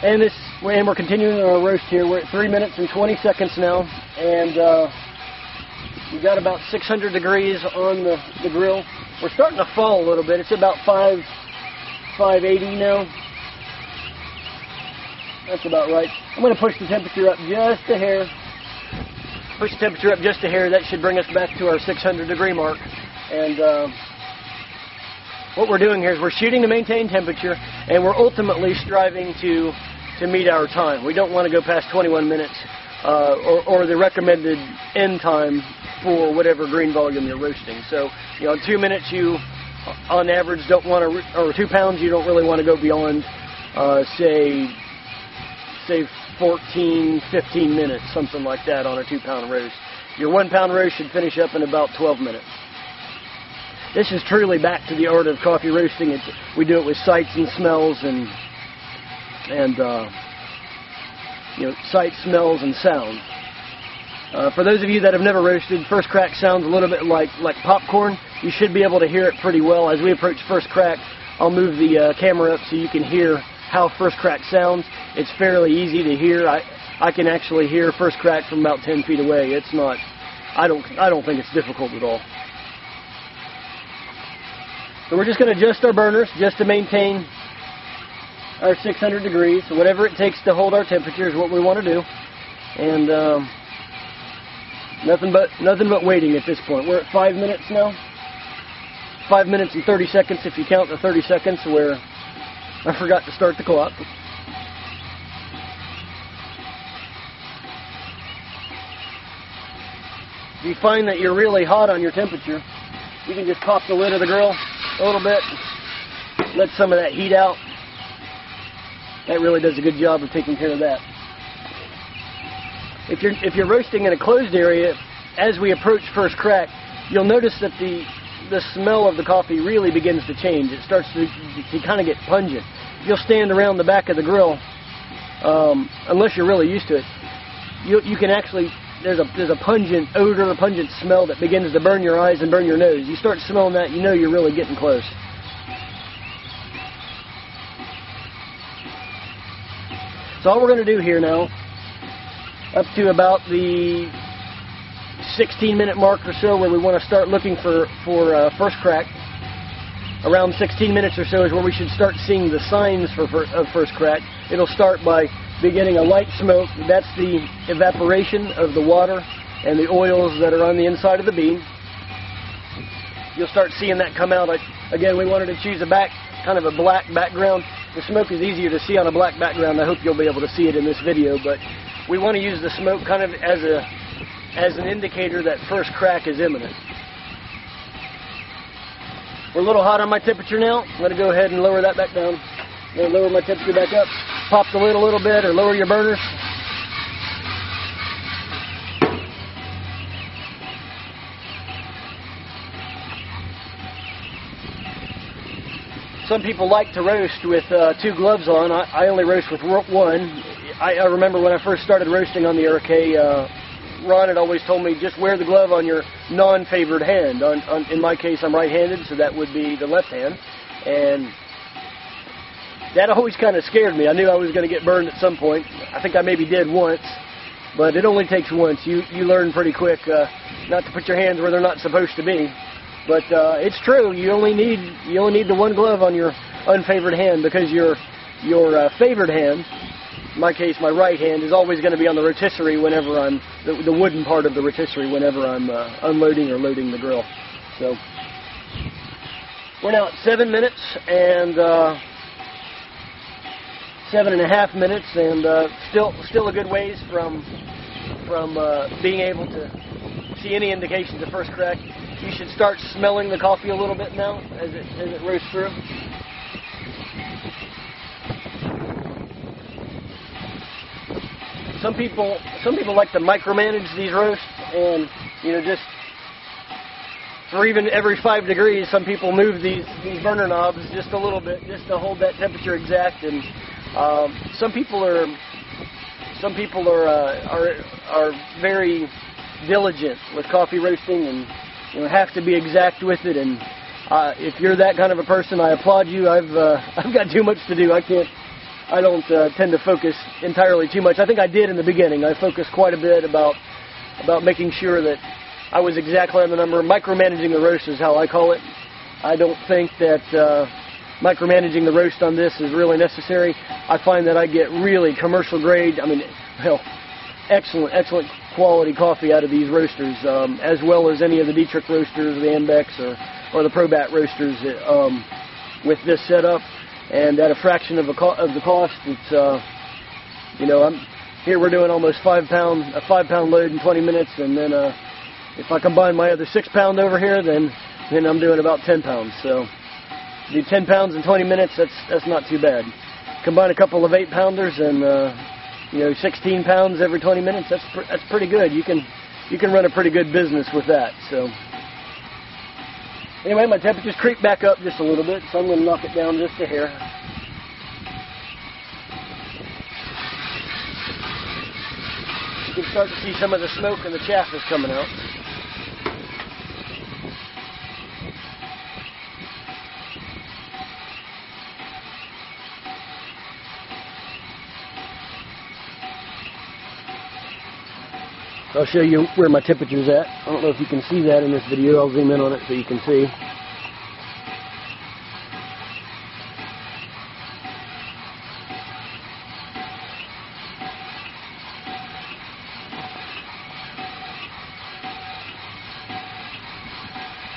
And we're continuing our roast here. We're at 3 minutes and 20 seconds now, and we've got about 600 degrees on the grill. We're starting to fall a little bit. It's about 580 now. That's about right. I'm going to push the temperature up just a hair. Push the temperature up just a hair. That should bring us back to our 600 degree mark. And what we're doing here is we're shooting to maintain temperature, and we're ultimately striving to meet our time. We don't want to go past 21 minutes or the recommended end time for whatever green volume you're roasting. So, you know, in 2 minutes you, on average, don't want to, or 2 pounds, you don't really want to go beyond, say 14, 15 minutes, something like that on a 2 pound roast. Your 1 pound roast should finish up in about 12 minutes. This is truly back to the art of coffee roasting. We do it with sights and smells and you know, sights, smells, and sounds. For those of you that have never roasted, first crack sounds a little bit like popcorn. You should be able to hear it pretty well. As we approach first crack, I'll move the camera up so you can hear how first crack sounds. It's fairly easy to hear. I can actually hear first crack from about 10 feet away. It's not. I don't think it's difficult at all. So we're just going to adjust our burners just to maintain our 600 degrees. So whatever it takes to hold our temperature is what we want to do. And nothing but waiting at this point. We're at 5 minutes now. 5 minutes and 30 seconds if you count the 30 seconds where I forgot to start the clock. If you find that you're really hot on your temperature, you can just pop the lid of the grill a little bit, let some of that heat out. That really does a good job of taking care of that. If you're roasting in a closed area, as we approach first crack, you'll notice that the smell of the coffee really begins to change. It starts to kind of get pungent. If you'll stand around the back of the grill, unless you're really used to it, you can actually, there's a pungent odor, a pungent smell that begins to burn your eyes and burn your nose. You start smelling that, you know you're really getting close. So all we're going to do here now, up to about the 16-minute mark or so, where we want to start looking for first crack. Around 16 minutes or so is where we should start seeing the signs of first crack. It'll start by beginning a light smoke. That's the evaporation of the water and the oils that are on the inside of the bean. You'll start seeing that come out. Again, we wanted to choose kind of a black background. The smoke is easier to see on a black background. I hope you'll be able to see it in this video, but we want to use the smoke kind of as an indicator that first crack is imminent. We're a little hot on my temperature now. I'm going to go ahead and lower that back down. I'm going to lower my temperature back up. Pop the lid a little bit or lower your burners. Some people like to roast with 2 gloves on. I only roast with 1. I remember when I first started roasting on the RK, Ron had always told me just wear the glove on your non-favored hand. In my case, I'm right-handed, so that would be the left hand. And that always kind of scared me. I knew I was going to get burned at some point. I think I maybe did once, but it only takes once. You learn pretty quick not to put your hands where they're not supposed to be. But it's true. You only need the 1 glove on your unfavored hand, because your favored hand, in my case, my right hand, is always going to be on the rotisserie whenever I'm the wooden part of the rotisserie whenever I'm unloading or loading the grill. So we're now at 7 minutes and 7.5 minutes, and still a good ways from being able to see any indications of first crack. You should start smelling the coffee a little bit now as it roasts through. Some people like to micromanage these roasts, and just for even every 5 degrees, some people move these burner knobs just a little bit just to hold that temperature exact. And some people are very diligent with coffee roasting and have to be exact with it. And if you're that kind of a person, I applaud you. I've got too much to do. I I don't tend to focus entirely too much. I think I did in the beginning. I focused quite a bit about making sure that I was exactly on the number. Micromanaging the roast is how I call it. I don't think that micromanaging the roast on this is really necessary. I find that I get really commercial grade, excellent quality coffee out of these roasters, as well as any of the Dietrich roasters, the Ambex, or the ProBat roasters with this setup. And at a fraction of the cost, it's, here we're doing almost a 5 pound load in 20 minutes, and then if I combine my other 6 pound over here, then I'm doing about 10 pounds. So do 10 pounds in 20 minutes, that's not too bad. Combine a couple of 8 pounders and 16 pounds every 20 minutes, that's pretty good. You can run a pretty good business with that. So anyway, my temperatures creep back up just a little bit, so I'm going to knock it down just a hair. You can start to see some of the smoke and the chaff is coming out. I'll show you where my temperature's at. I don't know if you can see that in this video. I'll zoom in on it so you can see.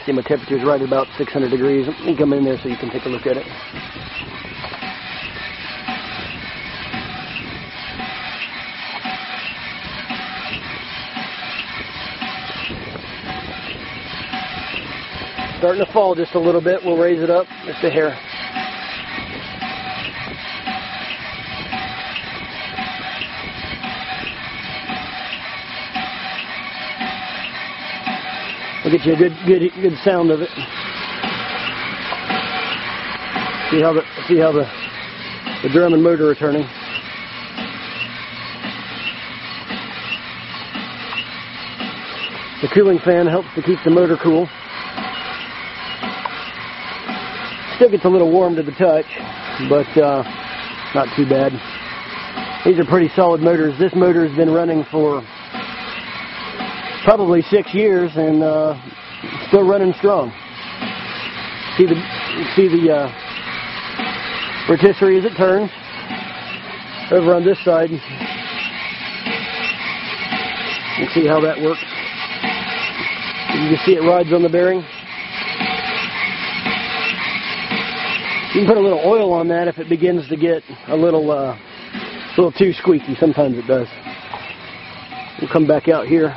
See, my temperature's right about 600 degrees. Let me come in there so you can take a look at it. Starting to fall just a little bit. We'll raise it up just a hair. We'll get you a good sound of it. See how the drum and motor are turning. The cooling fan helps to keep the motor cool. Still gets a little warm to the touch, but not too bad. These are pretty solid motors. This motor has been running for probably 6 years and still running strong. See the rotisserie as it turns. Over on this side, you can see how that works. You can see it rides on the bearing. You can put a little oil on that if it begins to get a little too squeaky. Sometimes it does. We'll come back out here.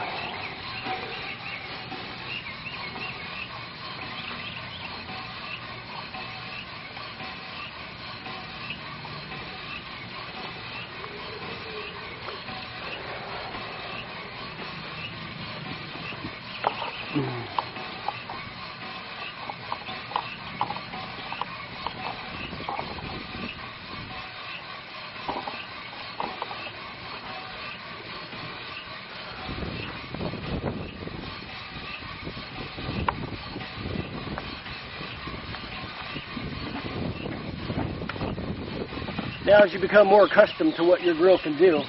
Now, as you become more accustomed to what your grill can do,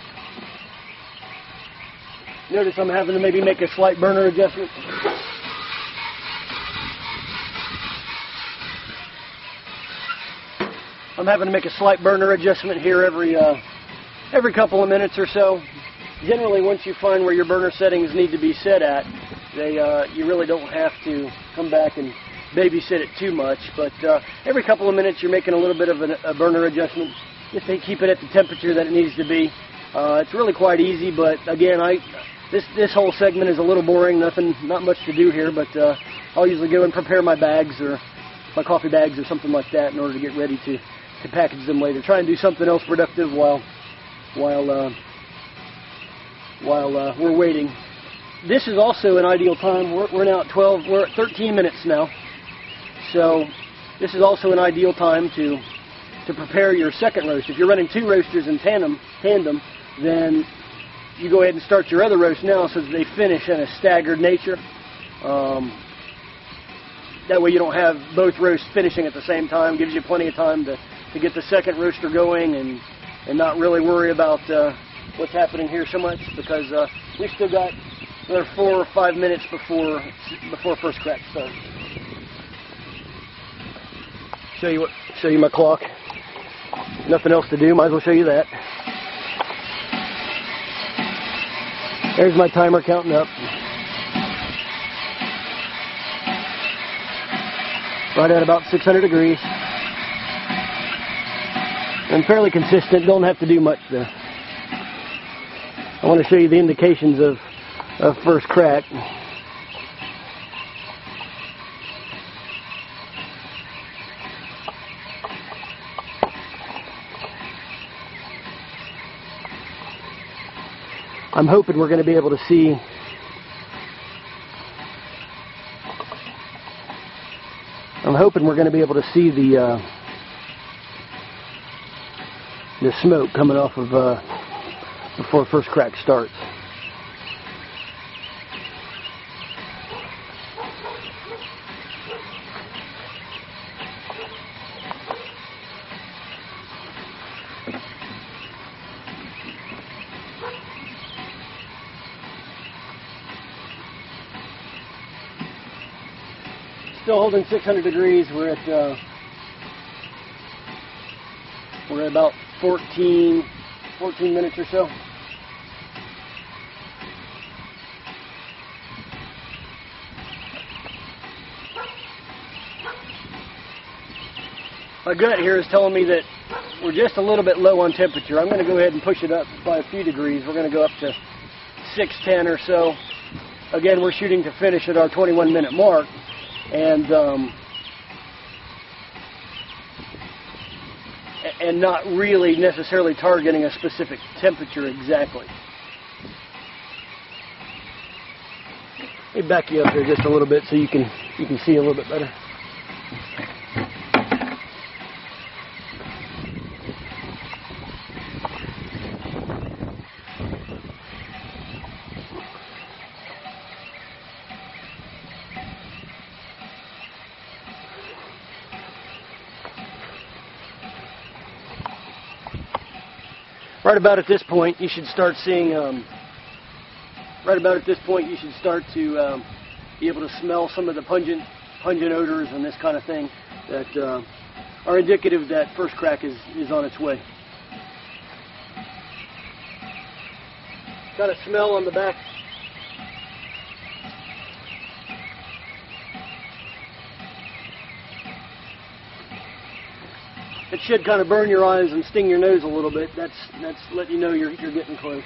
notice I'm having to maybe make a slight burner adjustment. I'm having to make a slight burner adjustment here every couple of minutes or so. Generally, once you find where your burner settings need to be set at, you really don't have to come back and babysit it too much. But every couple of minutes, you're making a little bit of a burner adjustment. Just to keep it at the temperature that it needs to be. It's really quite easy, but again, this whole segment is a little boring. Not much to do here, but I'll usually go and prepare my bags or my coffee bags or something like that in order to get ready to package them later. Try and do something else productive while we're waiting. This is also an ideal time. We're now at 12. We're at 13 minutes now, so this is also an ideal time to prepare your second roast. If you're running 2 roasters in tandem, then you go ahead and start your other roast now so that they finish in a staggered nature. That way you don't have both roasts finishing at the same time. Gives you plenty of time to get the second roaster going and and not really worry about what's happening here so much, because we still got another 4 or 5 minutes before first crack starts. Show you my clock. Nothing else to do, might as well show you that. There's my timer counting up. Right at about 600 degrees. And fairly consistent, don't have to do much there. I want to show you the indications of first crack. I'm hoping we're going to be able to see the smoke coming off of before first crack starts. Still holding 600 degrees. We're at about 14 minutes or so. My gut here is telling me that we're just a little bit low on temperature. I'm going to go ahead and push it up by a few degrees. We're going to go up to 610 or so. Again, we're shooting to finish at our 21-minute mark. And not really necessarily targeting a specific temperature exactly. Let me back you up here just a little bit so you can see a little bit better. Right about at this point, you should start seeing. Right about at this point, you should start to be able to smell some of the pungent odors and this kind of thing that are indicative that first crack is on its way. Got a smell on the back. It should kind of burn your eyes and sting your nose a little bit. That's letting you know you're getting close.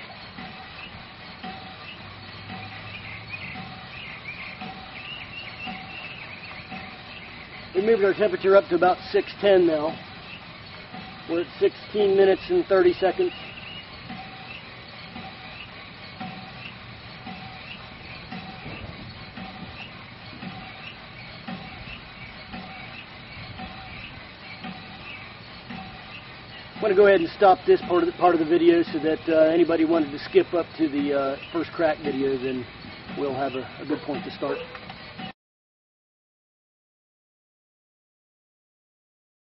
We moved our temperature up to about 610 now. We're at 16 minutes and 30 seconds. I'm going to go ahead and stop this part of the video so that anybody wanted to skip up to the first crack video, then we'll have a good point to start.